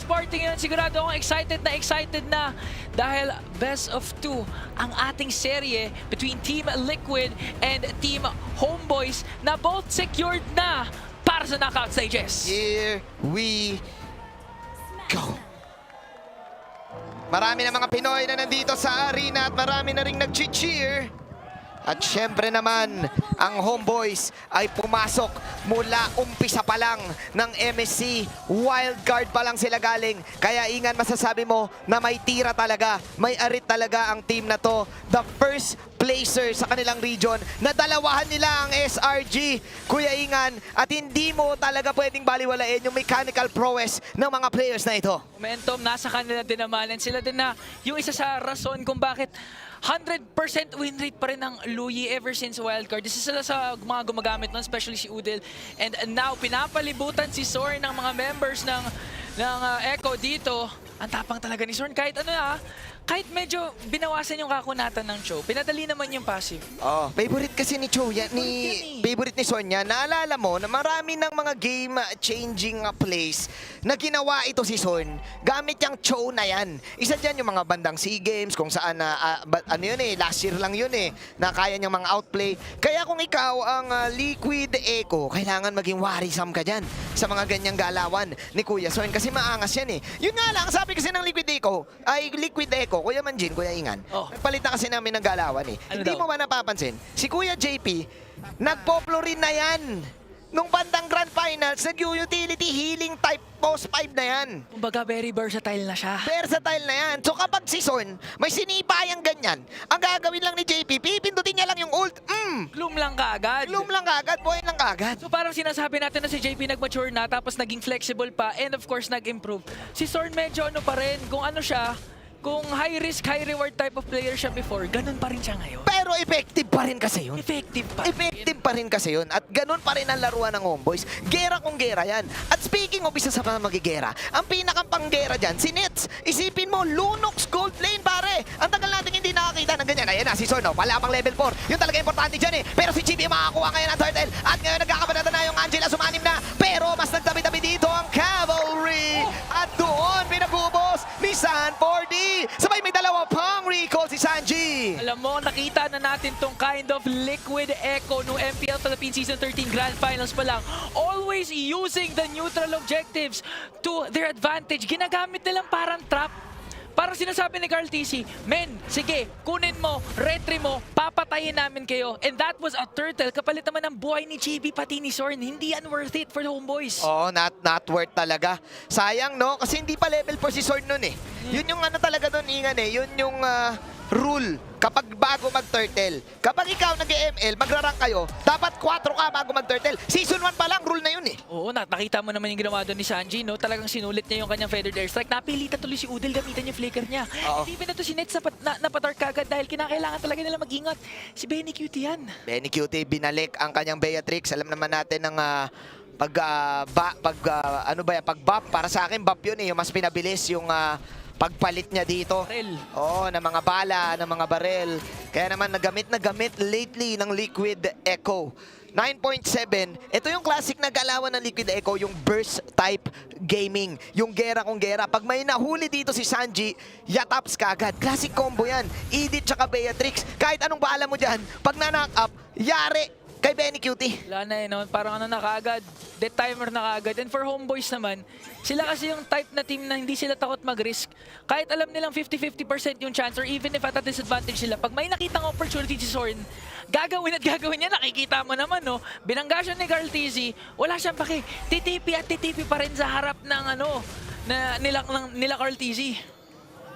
watch party ngayon. Sigurado akong excited na dahil best of 2 ang ating serye between Team Liquid and Team Homeboys na both secured na para sa knockout stages. Here we go. Marami na mga Pinoy na nandito sa arena at marami na ring nag-cheer. At syempre naman, ang Homeboys ay pumasok mula umpisa pa lang ng MSC. Wildcard pa lang sila galing. Kaya Ingan, masasabi mo na may tira talaga, may arit talaga ang team na to. The first placer sa kanilang region na dalawahan nila ang SRG, Kuya Ingan. At hindi mo talaga pwedeng baliwalain yung mechanical prowess ng mga players na ito. Momentum nasa kanila din naman and sila din na yung isa sa rason kung bakit 100% win rate pa rin ng Luyi ever since wildcard. This is sila sa mga gumagamit nun, especially si Udil. And now, pinapalibutan si Zorn ng mga members ng Echo dito. Ang tapang talaga ni Zorn. Kahit kahit medyo binawasan yung kakunatan ng Cho, pinadali naman yung passive. Oh, favorite kasi ni Cho yan, favorite ni Sonya. Naalala mo na marami ng mga game-changing plays na ginawa ito si Son gamit yung Cho na yan. Isa dyan yung mga bandang SEA Games kung saan last year lang yun na kaya niyang mga outplay. Kaya kung ikaw ang Liquid Echo, kailangan maging warisam ka dyan sa mga ganyang galawan ni Kuya Son kasi maangas yan Yun nga lang, sabi kasi ng Liquid Echo, Kuya Manjin, Kuya Ingan, nagpalit na kasi namin ng galawan Hindi mo ba napapansin? Si Kuya JP, nagpoplo rin na yan. Nung bandang Grand Finals, nag-utility healing type post 5 na yan. Kumbaga, very versatile na siya. Versatile na yan. So kapag si Son, may sinipa yung ganyan, ang gagawin lang ni JP, pipindutin niya lang yung ult. Gloom lang kaagad. Gloom lang kaagad, buhay lang kaagad. So parang sinasabi natin na si JP nag-mature na tapos naging flexible pa and of course nag-improve. Si Zorn medyo pa rin, kung high risk, high reward type of player siya before, ganun pa rin siya ngayon. Pero effective pa rin kasi yun. Effective pa. Effective pa rin kasi yun. At ganun pa rin ang laruan ng Homeboys. Gera kung gera yan. At speaking of isa sa mga magigera, ang pinakang panggera dyan, si Nets. Isipin mo, Lunox Gold Lane pare. Ang tagal natin hindi nakakita ng ganyan. Ayan na, si Sono, palamang level 4. Yung talaga importante dyan Pero si Chibi makakuha ngayon ang turtle. At ngayon nagkakabanata na yung Angela, sumanim na. Pero mas nagtabi-tabi dito ang Cavalry. At doon pinagubos ni San 4D. Sabay may dalawa pang recall si Sanji. Alam mo, nakita na natin tong kind of Liquid Echo no MPL Philippines Season 13 Grand Finals pa lang. Always using the neutral objectives to their advantage. Ginagamit nilang parang trap. Parang sinasabi ni Carl TC, men, sige, kunin mo, retry mo, papatayin namin kayo. And that was a turtle. Kapalit naman ng buhay ni Chibi pati ni Zorn. Hindi yan worth it for the Homeboys. Oh, not worth talaga. Sayang, no? Kasi hindi pa level 4 si Zorn nun Yun yung talaga doon, Ingan Yun yung rule kapag bago mag-turtle. Kapag ikaw nag-ML, magra-rank kayo, dapat 4 ka bago mag-turtle. Season 1 pa lang, rule na yun Oo, nakita mo naman yung ginawa doon ni Sanji, no? Talagang sinulit niya yung kanyang feathered airstrike. Napilitan tuloy si Udil gamitan yung flicker niya. Hindi pa na to si Nets napatark kagad dahil kinakailangan talaga nila mag-ingat. Si Benny Cutie yan. Benny Cutie binalik ang kanyang Beatrix. Alam naman natin ng pag-buff. Para sa akin, buff yun yung mas pinabilis yung pagpalit niya dito. Ng mga bala, ng mga barel. Kaya naman nagamit lately ng Liquid Echo. 9.7, ito yung classic na galawan ng Liquid Echo, yung burst type gaming. Yung gera kung gera. Pag may nahuli dito si Sanji, yataps kagad. Classic combo yan. Edith tsaka Beatrix. Kahit anong bala mo dyan, pag na-knock up, yari kay Benny Cutie. Wala na no? Parang na kaagad. Death timer na kaagad. And for Homeboys naman, sila kasi yung type na team na hindi sila takot mag-risk. Kahit alam nilang 50-50% yung chance or even if at a disadvantage sila, pag may nakitang opportunity si Zorn, gagawin niya. Nakikita mo naman, no? Binangga siya ni Carl TZ, wala siyang paki. Titipi pa rin sa harap ng nila Carl TZ.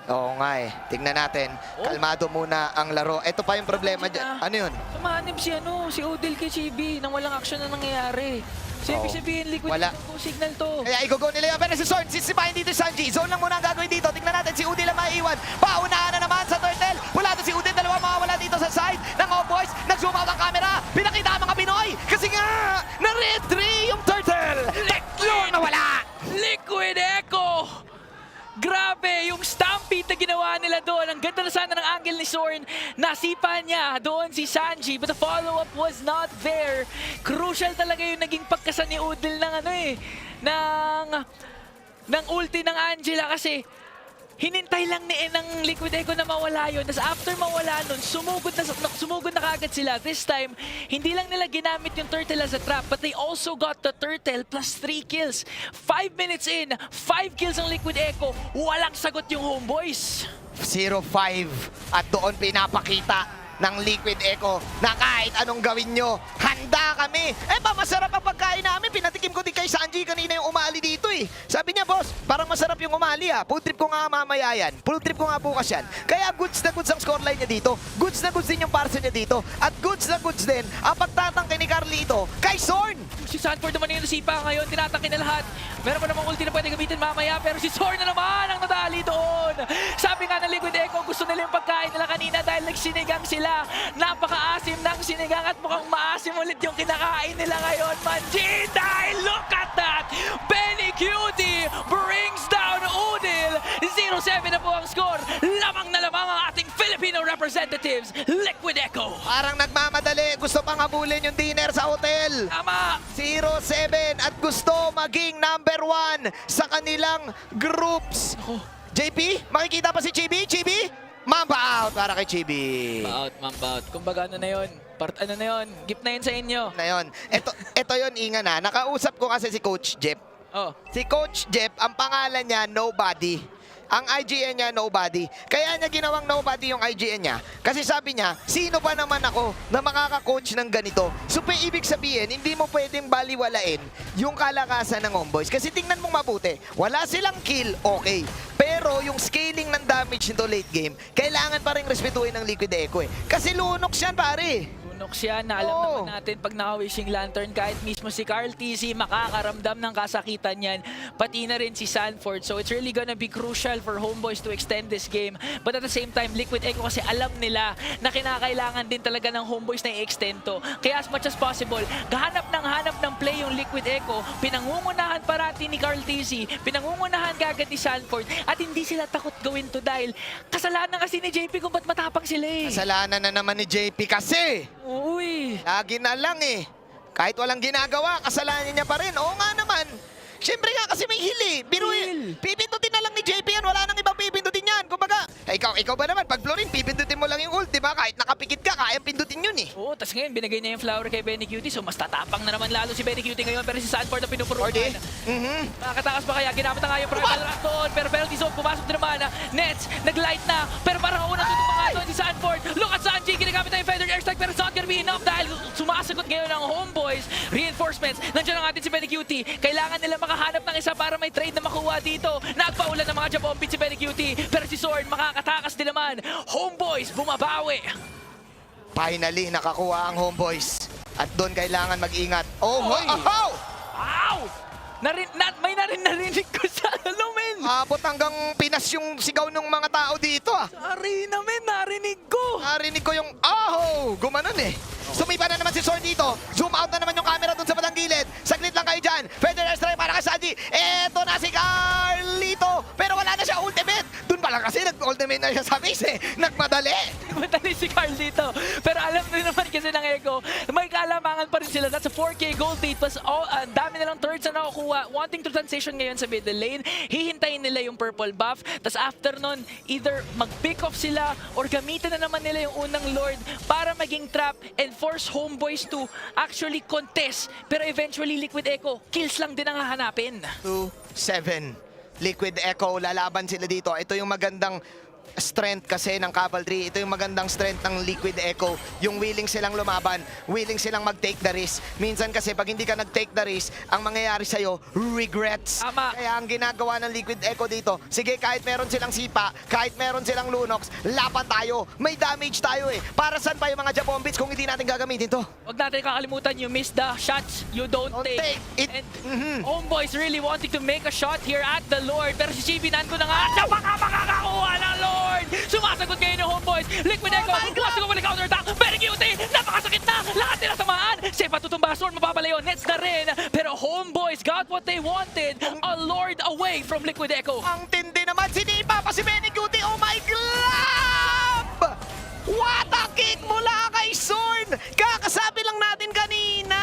Oo nga Tingnan natin. Kalmado muna ang laro. Ito pa yung problema dyan. Ano yun? Sumanib si Udil kay Chibi nang walang action na nangyayari. Ibig sabihin, Liquid Echo signal to. Kaya i-go nila yung pero si Zorn, sisipahin dito si Sanji. Zone lang muna ang gagawin dito. Tingnan natin si Udil ang maiiwan. Paunahan na naman sa turtle. Wala to si Udil. Dalawa mawawala dito sa side ng Homeboys. Nag-zoom out ang camera. Pinakita ang mga Pinoy. Kasi nga, na-retry yung turtle. Yun, nawala. Liquid Echo! Grabe, yung stampede na ginawa nila doon. Ang ganda na sana ng angle ni Zorn. Nasipa niya doon si Sanji, but the follow-up was not there. Crucial talaga yung naging pagkasan ni Udil ng ng ulti ng Angela kasi hinintay lang ng Liquid Echo na mawala yun. Tapos after mawala nun, sumugod na kaagad sila. This time, hindi lang nila ginamit yung turtle as a trap, but they also got the turtle plus 3 kills. 5 minutes in, 5 kills ang Liquid Echo. Walang sagot yung Homeboys. 0-5 at doon pinapakita ng Liquid Echo na kahit anong gawin nyo, handa kami. Eh ba, masarap ang pagkain namin. Pinatikim ko din kay Sanji kanina yung umali dito eh. Sabi niya, boss, parang masarap yung umali ah. Food trip ko nga mamaya yan. Food trip ko nga bukas yan. Kaya goods na goods ang scoreline niya dito. Goods na goods din yung parcel niya dito. At goods na goods din ang pagtatangke ni Carlito kay Zorn. Si Sanford naman yung nasipa ngayon, tinatangke na lahat. Meron pa namang ulti na pwede gamitin mamaya, pero si Zorn na naman ang nadali doon. Sabi nga ng Liquid Echo, gusto nila yung pagkain nila kanina dahil nagsinigang sila. Napaka-asim ng sinigang at mukhang maasim ulit yung kinakain nila ngayon. Manjin, dahil look at that! Benny Cutie brings down Udil. 0-7 na po ang score. Lamang na lamang ang ating Filipino representatives, Liquid Echo. Parang nagmamadali. Gusto pang habulin yung dinner sa hotel. Tama! 0-7 at gusto maging number 1 sa kanilang groups. Ako. JP, makikita pa si Chibi? Chibi? Mamba out para kay Chibi. Mamba out. Kumbaga ano na yun? Ano na yun? Gift na yun sa inyo. Na yun. Ito yun, Inga na. Nakausap ko kasi si Coach Jeff. Oh. Si Coach Jeff, ang pangalan niya, Nobody. Ang IGN niya, Nobody. Kaya niya ginawang Nobody yung IGN niya. Kasi sabi niya, sino ba naman ako na makaka-coach ng ganito? So, ibig sabihin, hindi mo pwedeng baliwalain yung kalakasan ng Homeboys. Kasi tingnan mong mabuti, wala silang kill, okay. Pero yung scaling ng damage nito late game, kailangan pa rin respetuhin ng Liquid Echo eh. Kasi lunok siya, pare. Nox yan, na alam naman natin pag naka-Wishing Lantern, kahit mismo si Carl TC makakaramdam ng kasakitan yan, pati na rin si Sanford. So it's really gonna be crucial for Homeboys to extend this game. But at the same time, Liquid Echo kasi alam nila na kinakailangan din talaga ng Homeboys na i-extend to. Kaya as much as possible, hanap ng play yung Liquid Echo, pinangungunahan parati ni Carl TC, pinangungunahan kagad ni Sanford, at hindi sila takot gawin to dahil kasalanan kasi ni JP kung ba't matapang sila eh. Kasalanan na naman ni JP kasi. Uy! Lagi na lang eh. Kahit walang ginagawa, kasalanan niya pa rin. Oo nga naman. Siyempre nga kasi may hili. Pipindutin na lang ni JP yan. Wala nang ibang pipindutin yan. Kumbaga, ikaw ba naman? Pag Florin, pipindutin mo lang yung ult, diba? Kahit nakapikit ka, kayang pindutin yun eh. Oo, tas ngayon binigay niya yung flower kay Benny Cutie, so mas tatapang na naman lalo si Benny Cutie ngayon, pero si Sanford ang pinupuruan. Nakakatakas pa kaya, ginamit na nga yung primal rat doon, pero penalty zone, pumasok din naman. Nets, nag-light na, pero parang unang tutupangan doon si Sanford. Look at Sanji, ginagamit na yung feathered airstrike, pero it's not gonna be enough dahil sumasagot ngayon ng Homeboys. Reinforcements, nandiyan ang atin si Benny Cutie. Kailangan nila makahanap ng isa para may trade na makuha dito. Nagpaulan ng mga jabombit si Benny Cutie, pero si Zorn makakatakas din naman. Homeboys, bumabawi. Finally, nakakuha ang Homeboys. At doon kailangan mag-ingat. Oh! Ow! May narinig ko sa alumin. Abot hanggang Pinas yung sigaw ng mga tao dito ah. Sa arena, narinig ko. Narinig ko yung gumanon eh. Sumipa na naman si Zorn dito. Zoom out na naman yung camera dun sa bandang gilid. Saglit lang kayo dyan. Feather airstrike para kay Sanji. Eto na si Carlito. Pero wala na siya ultimate. Dun pa lang kasi nag-ultimate na siya sa base eh. Nagmadali. Nagmadali si Carl dito. Pero alam din naman kasi ng Echo, may kalamangan pa rin sila. That's a 4K gold lead. Plus, dami nilang turrets na nakukuha. Wanting to transition ngayon sa middle lane. Hihintayin nila yung purple buff. Tapos after nun, either mag-pick off sila or gamitin na naman nila yung unang Lord para maging trap and force Homeboys to actually contest. Pero eventually, Liquid Echo, kills lang din ang hahanapin. 2-7. Liquid Echo, lalaban sila dito. Ito yung magandang strength kasi ng Cavalry. Ito yung magandang strength ng Liquid Echo. Yung willing silang lumaban, willing silang mag-take the risk. Minsan kasi pag hindi ka nag-take the risk, ang mangyayari sa'yo, regrets. Tama. Kaya ang ginagawa ng Liquid Echo dito, sige kahit meron silang sipa, kahit meron silang Lunox, laban tayo. May damage tayo eh. Para saan pa yung mga Jabombits kung hindi natin gagamitin to? Huwag natin kakalimutan, you miss the shots you don't take. It. And Homeboys really wanting to make a shot here at the Lord. Pero si Chibi nandun na nga. Siya makakakuha ng Lord! Sumasagot ngayon ng Homeboys. Liquid Echo, pumasok ang counter attack. Very cutie! Napakasakit na! Lahat nila tamaan! Sepa tutumba, Zorn mapapalayo. Nets na rin. Pero Homeboys got what they wanted. A Lord away from Liquid Echo. Ang tindi naman, sinipa pa si Benny Cutie. Oh my glove! What a kick mula kay Zorn! Kakasabi lang natin kanina.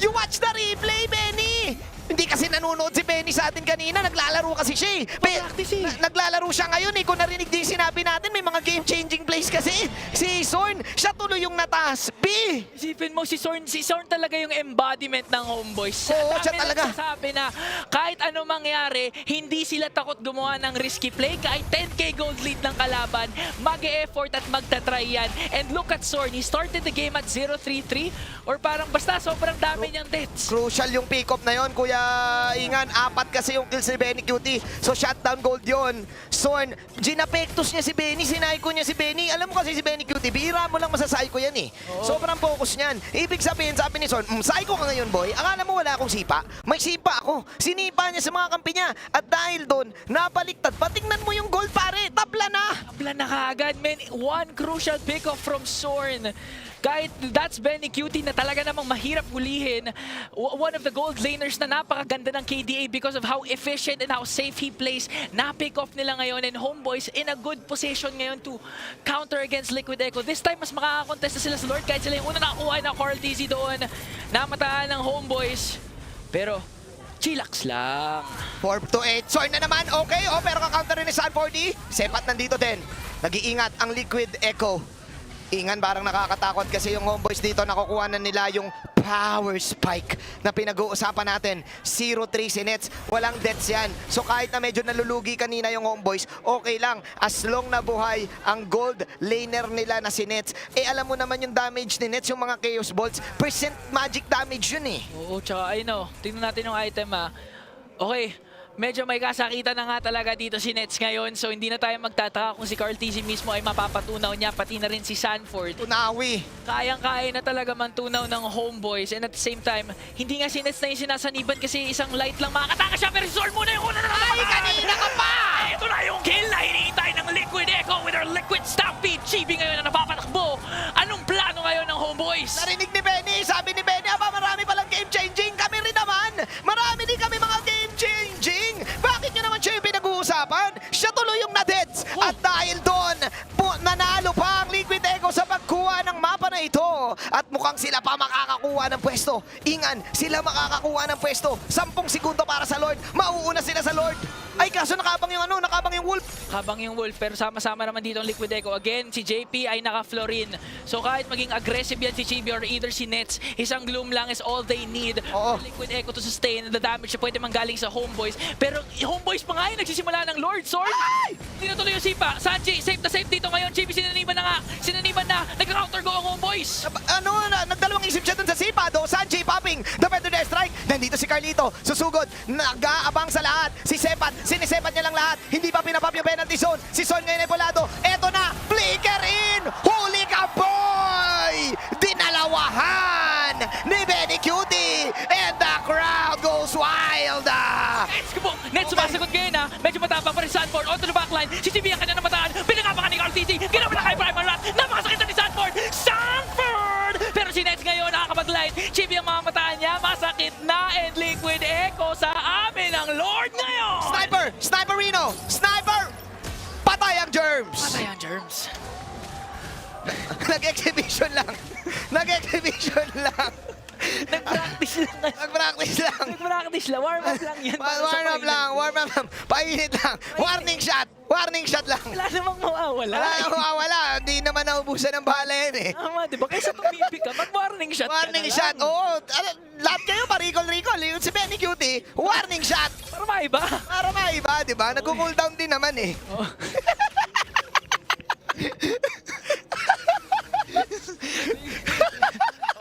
You watch the replay, Benny! Hindi kasi nanonood nanonood si Benny sa atin kanina, naglalaro kasi siya eh. Practice eh. Naglalaro siya ngayon eh. Kung narinig din sinabi natin, may mga game-changing plays kasi. Si Zorn, siya tuloy yung nataas. B! Isipin mo, si Zorn talaga yung embodiment ng Homeboys. Oo, siya talaga. Sabi na kahit ano mangyari, hindi sila takot gumawa ng risky play. Kahit 10k gold lead ng kalaban, mag-e-effort at magta-try yan. And look at Zorn, he started the game at 0-3-3 or parang basta sobrang dami niyang deaths. Crucial yung pick-up na yon, Kuya Ingan. 4 kasi yung kills ni Benny Cutie. So, shutdown gold yon. Zorn, ginapektos niya si Benny, sinaiko niya si Benny. Alam mo kasi si Benny Cutie, bihira mo lang masasaiko yan eh. Oo. Sobrang focus niyan. Ibig sabihin, sabi ni Zorn, saiko ka ngayon, boy. Akala mo wala akong sipa? May sipa ako. Sinipa niya sa mga kampi niya. At dahil doon, napaliktad. Patingnan mo yung gold, pare. Tabla na. Tabla na kaagad, man. One crucial pick-off from Zorn. Kahit that's Benny Cutie na talaga namang mahirap hulihin. One of the gold laners na napakaganda ng KDA because of how efficient and how safe he plays. Na-pick off nila ngayon and Homeboys in a good position ngayon to counter against Liquid Echo. This time, mas makakakontest na sila sa Lord kahit sila yung una nakakuha na Carl TZ doon. Namataan ng Homeboys. Pero, chillax lang. 4-8. Zorn na naman. Okay. Oh, pero ka-counter rin ni Sun4D. Sepat nandito din. Nag-iingat ang Liquid Echo. Ingan, parang nakakatakot kasi yung Homeboys dito nakukuha na nila yung power spike na pinag-uusapan natin. 0-3 si Nets. Walang deaths yan. So kahit na medyo nalulugi kanina yung Homeboys, okay lang. As long na buhay ang gold laner nila na si Nets. Eh alam mo naman yung damage ni Nets, yung mga Chaos Bolts. Percent magic damage yun eh. Oo, tsaka ay no, tingnan natin yung item ha. Okay, medyo may kasakitan na nga talaga dito si Nets ngayon. So hindi na tayo magtataka kung si Carl TZ mismo ay mapapatunaw niya, pati na rin si Sanford. Unawi. Kayang-kaya na talaga mantunaw ng Homeboys. And at the same time, hindi nga si Nets na yung sinasaniban kasi isang light lang makakataka siya. Pero si Zorn muna yung una na naman. Ay, kanina ka pa! Ito na yung kill na hinihintay ng Liquid Echo with their Liquid Stampede. Chibi ngayon na napapatakbo. Anong plano ngayon ng Homeboys? Narinig ni Benny, sabi ni Benny, aba marami palang game-changing. Kami rin naman. Marami din kami mga game-changing. Bakit nyo naman siya yung pinag-uusapan? Siya tuloy yung na-deads. At dahil doon, nanalo pa ang Liquid Echo sa pagkuha ng mapa na ito. At mukhang sila pa makakakuha ng pwesto. Ingan, sila makakakuha ng pwesto. 10 segundo para sa Lord. Mauuna sila sa Lord. Ay, kaso nakabang yung nakabang yung Wolf. Habang yung Wolf, pero sama-sama naman dito ang Liquid Echo. Again, si JP ay naka-Florin. So kahit maging aggressive yan si Chibi or either si Nets, isang Gloom lang is all they need Oo. for Liquid Echo to sustain the damage na pwede manggaling sa Homeboys. Pero Homeboys pa nga yun, nagsisimula ng Lord Sword. Hindi na tuloy yung Sipa. Sanji, safe na safe dito ngayon. Chibi, sinaniban na nga. Sinaniban na. Nagka-counter go ang Homeboys. Nagdalawang isip siya dun sa Sipa. Do, Sanji popping. The Feather Death Strike. Nandito si Carlito. Susugod. Nag-aabang sa lahat. Si Sepat. Sinisepat niya lang lahat. Hindi pa pinapap yung penalty zone. Si Son ngayon ay volado. Eto na. Flicker in. Huli ka, boy! Dinalawahan ni Benny Cutie. And the crowd goes wild. Nets ko po. Nets sumasagot ngayon ha. Medyo matapang pa rin Sanford. Onto the backline. Si Chibi ang kanya namataan. Pinangapakan ni Carl TZ. Ginawa na kay Primal Rat. Napakasakit na ni Sanford. Sanford! Pero si Nets ngayon nakakapag-line. Chibi ang mamataan niya. Masakit na. And Liquid Echo sa amin ang Lord ngayon. Sniper! Sniper Reno! Sniper! Patay ang Germs! Patay ang Germs. Nag-exhibition lang. Nag-exhibition lang. Nag-practice lang. Nag-practice lang. Nag-practice lang. Warm up lang yan. Warm up lang. Warm up lang. Painit lang. Warning shot. Warning shot lang. Wala namang mawawala. Wala nang mawawala. Hindi naman naubusan ng bala yan eh. Tama, di ba? Kaysa tumipi ka, mag-warning shot Warning ka na shot. lang. Oo. Lahat kayo pa-recall. Yung si Benny Cutie, warning shot. Para maiba. Para maiba, di ba? Nag-cool down din naman eh. Oh.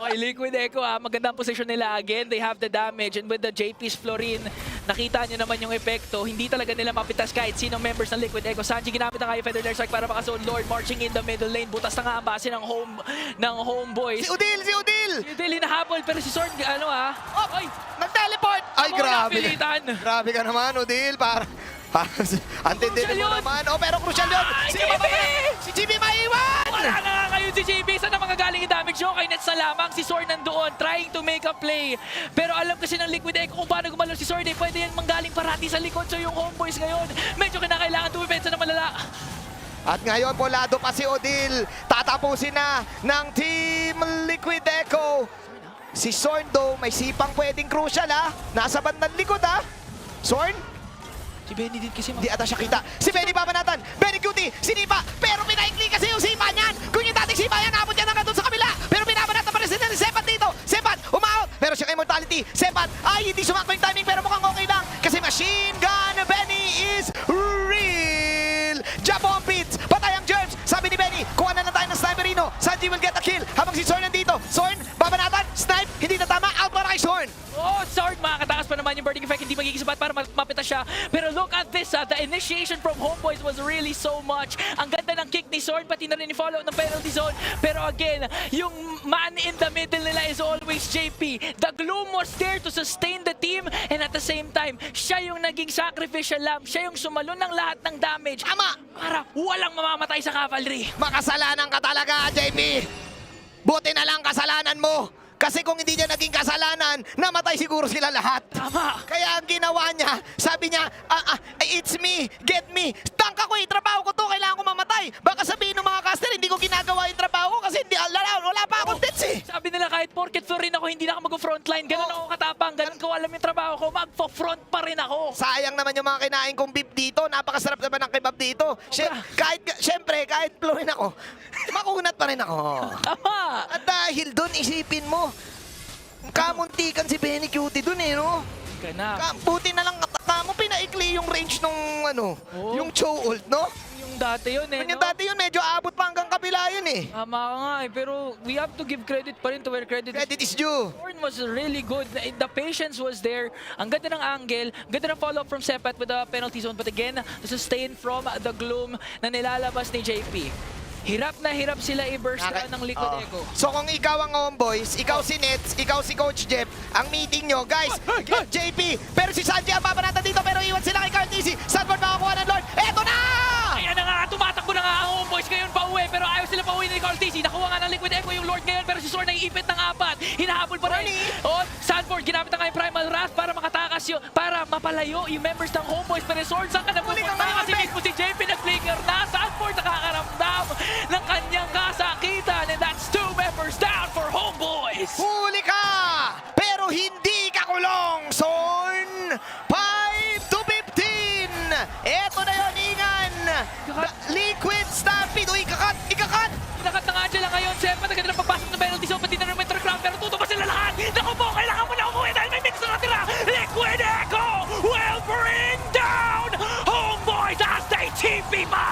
Okay, Liquid Echo magandang position nila again. They have the damage and with the JP's Florin, nakita nyo naman yung epekto. Hindi talaga nila mapitas kahit sinong members ng Liquid Echo. Sanji ginamit ang kaya Feather Death Strike para makasuon Lord marching in the middle lane. Butas na nga ang base ng Homeboys. Si Udil! Si Udil! Si Udil hinahabol pero si Sword, Oh, ay, nag-teleport! Ay, Ako grabe. napilitan. Grabe ka naman, Udil. Antindi mo naman. Oh, pero crucial yun. Ay, Si JB! Si GB maiwan! Wala na nga ngayon si JB. Saan na mga galing yung damage nyo? Kay Nets na lamang. Si Sword nandoon, trying to make a play. Pero alam kasi ng Liquid Echo kung paano gumalaw si Sword. Pwede yan manggaling parati sa likod. So yung Homeboys ngayon, medyo kinakailangan tumipetsa na malala. At ngayon, volado pa si Odil. Tatapusin na ng Team Liquid Echo. Si Sorn though, may sipang pwedeng crucial ha. Nasa bandang likod ha. Sorn? Si Benny din kasi Hindi ata siya kita. Si Benny babanatan. Benny Cutie, sinipa. Pero pinaikli kasi yung sipa niyan. Kung yung dating sipa yan, abot yan hanggang doon sa kabila. Pero binabanatan pa rin si Sepat dito. Sepat, umaot. Pero siya kay Immortality. Sepat, ay hindi sumakto yung timing pero mukhang okay lang. Kasi machine gun Benny is real. Jab bomb beats. Patay ang Germs. Sabi ni Benny, kuha na tayo ng Sniperino. Sanji will get a kill. Habang si Sorn nandito. Sorn, babanatan. Snipe, hindi na tama. Out para kay Sorn. Oh, Sword! Makakatakas pa naman yung burning effect. Hindi magiging sapat para mapitas siya. Pero look at this, the initiation from Homeboys was really so much. Ang ganda ng kick ni Sword, pati na rin i-follow ng penalty zone. Pero again, yung man in the middle nila is always JP. The Gloom was there to sustain the team, and at the same time, siya yung naging sacrificial lamb. Siya yung sumalon ng lahat ng damage. Tama! Para walang mamamatay sa cavalry. Makasalanan ka talaga, JP. Buti na lang kasalanan mo. Kasi kung hindi niya naging kasalanan, namatay siguro sila lahat. Tama! Kaya ang ginawa niya, sabi niya, it's me, get me. Tangka ko trabaho ko to, kailangan ko mamatay. Baka sabihin ng mga caster, hindi ko ginagawa yung trabaho ko kasi hindi, wala pa akong tits eh. Sabi nila kahit porket Florin ako, hindi na ako mag-frontline. Ganun ako katapang, ganun ko alam yung trabaho ko, magpo-front pa rin ako. Sayang naman yung mga kinain kong beef dito. Napakasarap naman ng kebab dito. Siyempre, kahit Florin ako, makunat pa rin ako. Tama! At dahil doon, isipin mo, kamuntikan si Benny Cutie doon eh, no? Ganap. Buti na lang mo pinaikli yung range nung Oo. yung Cho ult, no? Yung dati yun eh, Yung no? dati yun, medyo abot pa hanggang kabila yun eh. Tama ka nga eh, pero we have to give credit pa rin to where credit Credit is due. Horn was really good. The patience was there. Ang ganda ng angle. Ganda ng follow-up from Sepat with the penalty zone. But again, the sustain from the Gloom na nilalabas ni JP. Hirap na hirap sila i-burst down ng Liquid Oo. Echo. So kung ikaw ang homeboys, ikaw si Nets, ikaw si Coach Jeff, ang meeting nyo, guys, get JP. Pero si Sanji ang babanatan dito, pero iwan sila kay Cartesi. Sanford makakuha ng Lord. Eto na! Ayan na nga, tumatakbo na nga ang Homeboys ngayon pa uwi. Pero ayaw sila pa uwi ni Carl TC. Nakuha nga ng Liquid Echo yung Lord ngayon, pero si Sword naiipit ng 4. Hinahabol pa rin. O, Sanford, ginamit na nga yung Primal Wrath para makatakas yun, para mapalayo yung members ng Homeboys. Pero Sword, saan ka Huli ka napupunta? nga, Kasi Pe! mismo si JP nag-flicker na. Sanford nakakaramdam ng kanyang kasakitan. And that's 2 members down for Homeboys. Huli ka! Pero hindi ka kulong, Son! 5 to 15! Eto na yun, Ingan! Liquid Stampede! Uy, ikakat! Ikakat! Inakat na nga dyan lang ngayon. Sepa, naganda ng pagpasok ng penalty zone. Pati na rin Winter Crown. Pero tuto pa sila lahat. Naku po, kailangan mo na umuwi dahil may mix na natira. Liquid Echo will bring down Homeboys as they TP pa!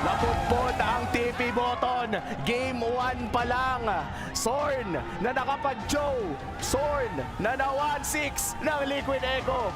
Napupot ang TP button. Game 1 pa lang. Sorn na nakapag-Joe. Sorn na na 1-6 ng Liquid Echo.